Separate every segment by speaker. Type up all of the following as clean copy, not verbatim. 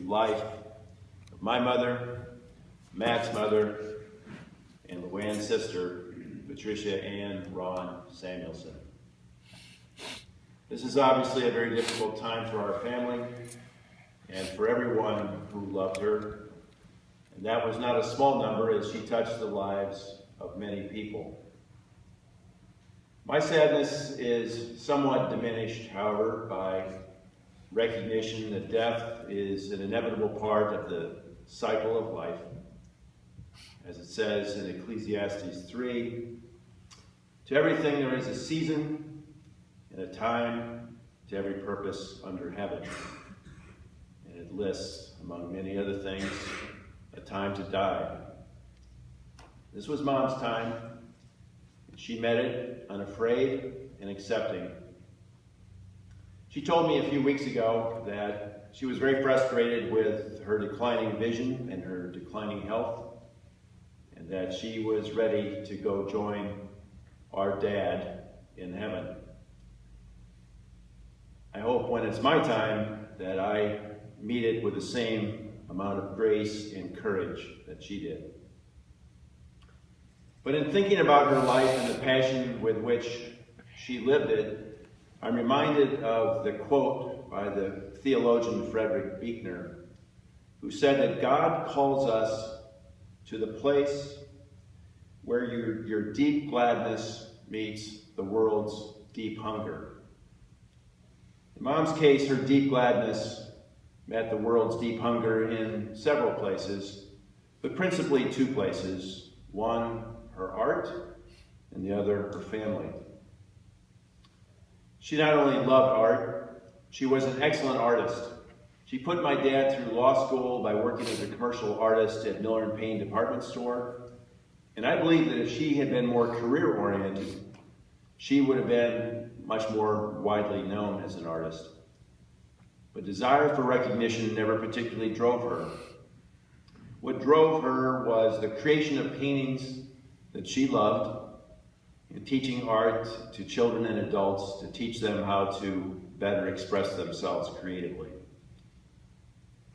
Speaker 1: life of my mother, Matt's mother, and Luann's sister, Patricia Ann Ron Samuelson. This is obviously a very difficult time for our family and for everyone who loved her. And that was not a small number, as she touched the lives of many people. My sadness is somewhat diminished, however, by recognition that death is an inevitable part of the cycle of life. As it says in Ecclesiastes 3, to everything there is a season and a time to every purpose under heaven. And it lists, among many other things, a time to die. This was Mom's time, and she met it unafraid and accepting. She told me a few weeks ago that she was very frustrated with her declining vision and her declining health, and that she was ready to go join our dad in heaven. I hope when it's my time that I meet it with the same amount of grace and courage that she did. But in thinking about her life and the passion with which she lived it, I'm reminded of the quote by the theologian Frederick Buechner, who said that God calls us to the place where your deep gladness meets the world's deep hunger. In Mom's case, her deep gladness met the world's deep hunger in several places, but principally two places. One, her art, and the other, her family. She not only loved art, she was an excellent artist. She put my dad through law school by working as a commercial artist at Miller & Payne department store. And I believe that if she had been more career-oriented, she would have been much more widely known as an artist. But desire for recognition never particularly drove her. What drove her was the creation of paintings that she loved, and teaching art to children and adults to teach them how to better express themselves creatively.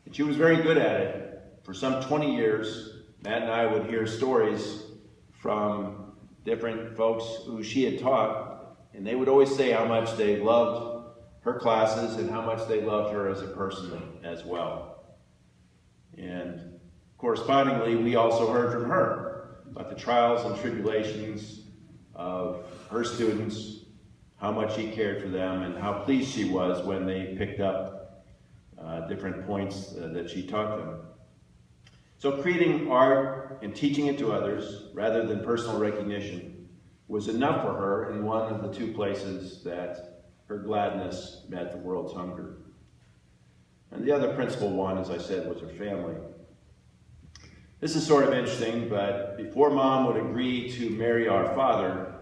Speaker 1: And she was very good at it. For some 20 years, Matt and I would hear stories from different folks who she had taught, and they would always say how much they loved her classes and how much they loved her as a person as well. And correspondingly, we also heard from her about the trials and tribulations of her students, how much she cared for them, and how pleased she was when they picked up different points that she taught them. So creating art and teaching it to others, rather than personal recognition, was enough for her in one of the two places that her gladness met the world's hunger. And the other principal one, as I said, was her family. This is sort of interesting, but before Mom would agree to marry our father,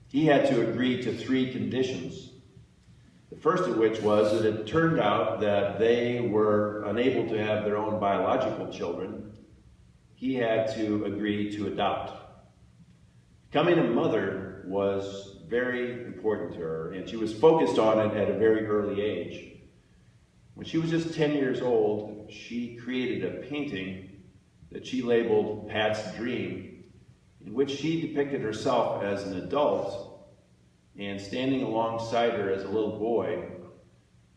Speaker 1: he had to agree to three conditions. The first of which was that it turned out that they were unable to have their own biological children. He had to agree to adopt. Becoming a mother was very important to her, and she was focused on it at a very early age. When she was just 10 years old, she created a painting that she labeled Pat's Dream, in which she depicted herself as an adult, and standing alongside her as a little boy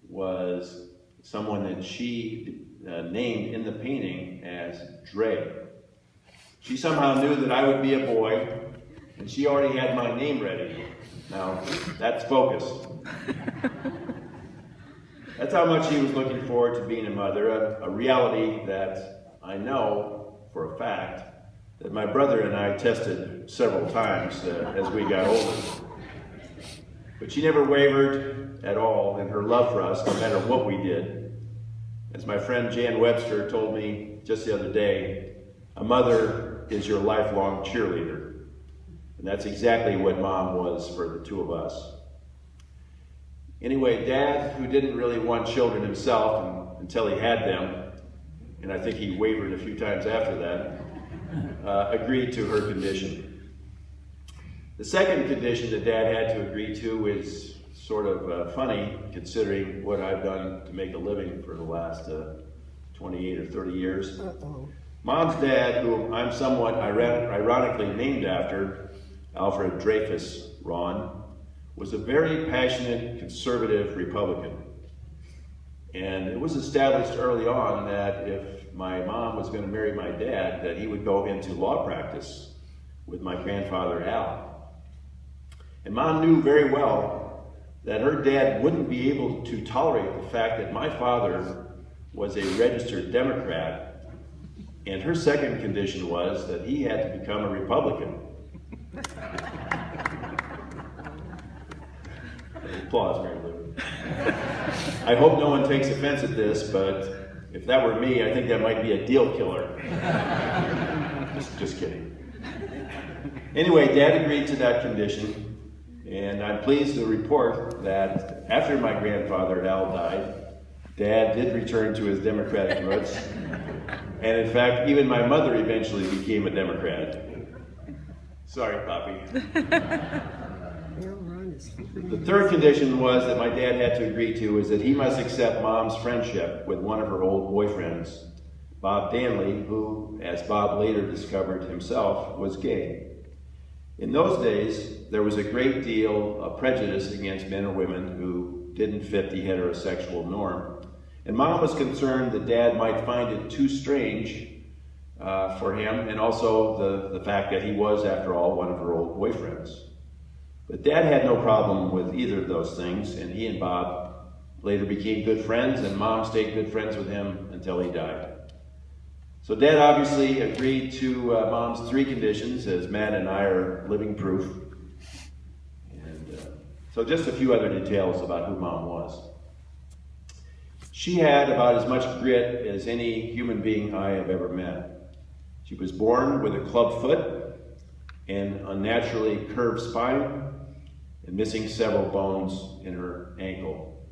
Speaker 1: was someone that she named in the painting as Drey. She somehow knew that I would be a boy, and she already had my name ready. Now, that's focus. That's how much she was looking forward to being a mother, a reality that I know for a fact that my brother and I tested several times as we got older. But she never wavered at all in her love for us, no matter what we did. As my friend Jan Webster told me just the other day, a mother is your lifelong cheerleader. And that's exactly what Mom was for the two of us. Anyway, Dad, who didn't really want children himself until he had them, and I think he wavered a few times after that, agreed to her condition. The second condition that Dad had to agree to is sort of funny, considering what I've done to make a living for the last 28 or 30 years. Mom's dad, whom I'm somewhat ironically named after, Alfred Dreyfus Ron, was a very passionate conservative Republican. And it was established early on that if my mom was going to marry my dad, that he would go into law practice with my grandfather Al. And Mom knew very well that her dad wouldn't be able to tolerate the fact that my father was a registered Democrat, and her second condition was that he had to become a Republican. Applause, Mary Lou. I hope no one takes offense at this, but if that were me, I think that might be a deal killer. Just kidding. Anyway, Dad agreed to that condition, and I'm pleased to report that after my grandfather Al died, Dad did return to his Democratic roots, and in fact, even my mother eventually became a Democrat. Sorry, Poppy. The third condition was that my dad had to agree to is that he must accept Mom's friendship with one of her old boyfriends, Bob Danley, who, as Bob later discovered himself, was gay. In those days, there was a great deal of prejudice against men or women who didn't fit the heterosexual norm. And Mom was concerned that Dad might find it too strange for him, and also the fact that he was, after all, one of her old boyfriends. But Dad had no problem with either of those things, and he and Bob later became good friends, and Mom stayed good friends with him until he died. So Dad obviously agreed to Mom's three conditions, as Matt and I are living proof. And so just a few other details about who Mom was. She had about as much grit as any human being I have ever met. She was born with a club foot and unnaturally curved spine, and missing several bones in her ankle.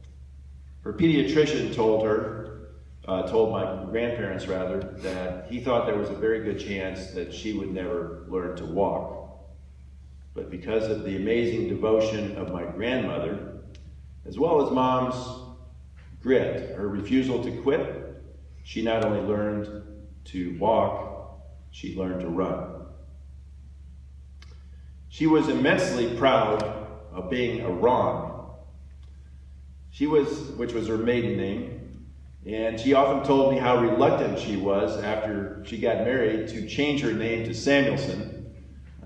Speaker 1: Her pediatrician told my grandparents rather, that he thought there was a very good chance that she would never learn to walk. But because of the amazing devotion of my grandmother, as well as Mom's grit, her refusal to quit, she not only learned to walk, she learned to run. She was immensely proud of being a Ron. Which was her maiden name, and she often told me how reluctant she was after she got married to change her name to Samuelson.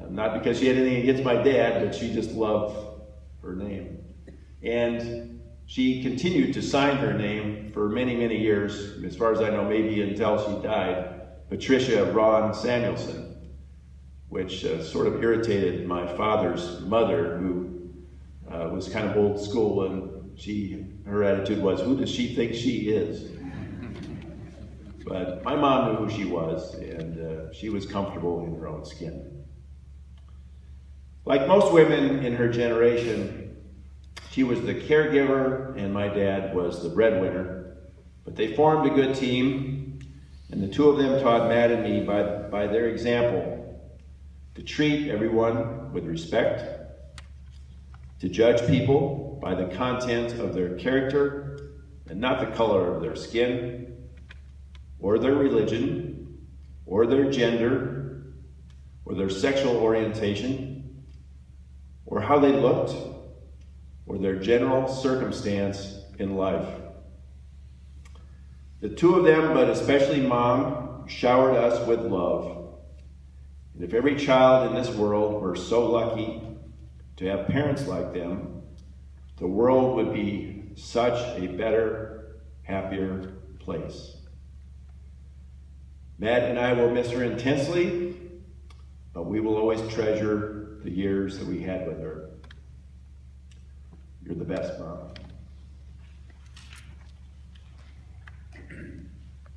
Speaker 1: Not because she had anything against my dad, but she just loved her name. And she continued to sign her name for many, many years, as far as I know, maybe until she died, Patricia Ron Samuelson, which sort of irritated my father's mother, who was kind of old school, and her attitude was, who does she think she is? But my mom knew who she was, and she was comfortable in her own skin. Like most women in her generation, she was the caregiver, and my dad was the breadwinner. But they formed a good team, and the two of them taught Matt and me by their example to treat everyone with respect, to judge people by the content of their character and not the color of their skin, or their religion, or their gender, or their sexual orientation, or how they looked, or their general circumstance in life. The two of them, but especially Mom, showered us with love. And if every child in this world were so lucky to have parents like them, the world would be such a better, happier place. Matt and I will miss her intensely, but we will always treasure the years that we had with her. You're the best, Mom.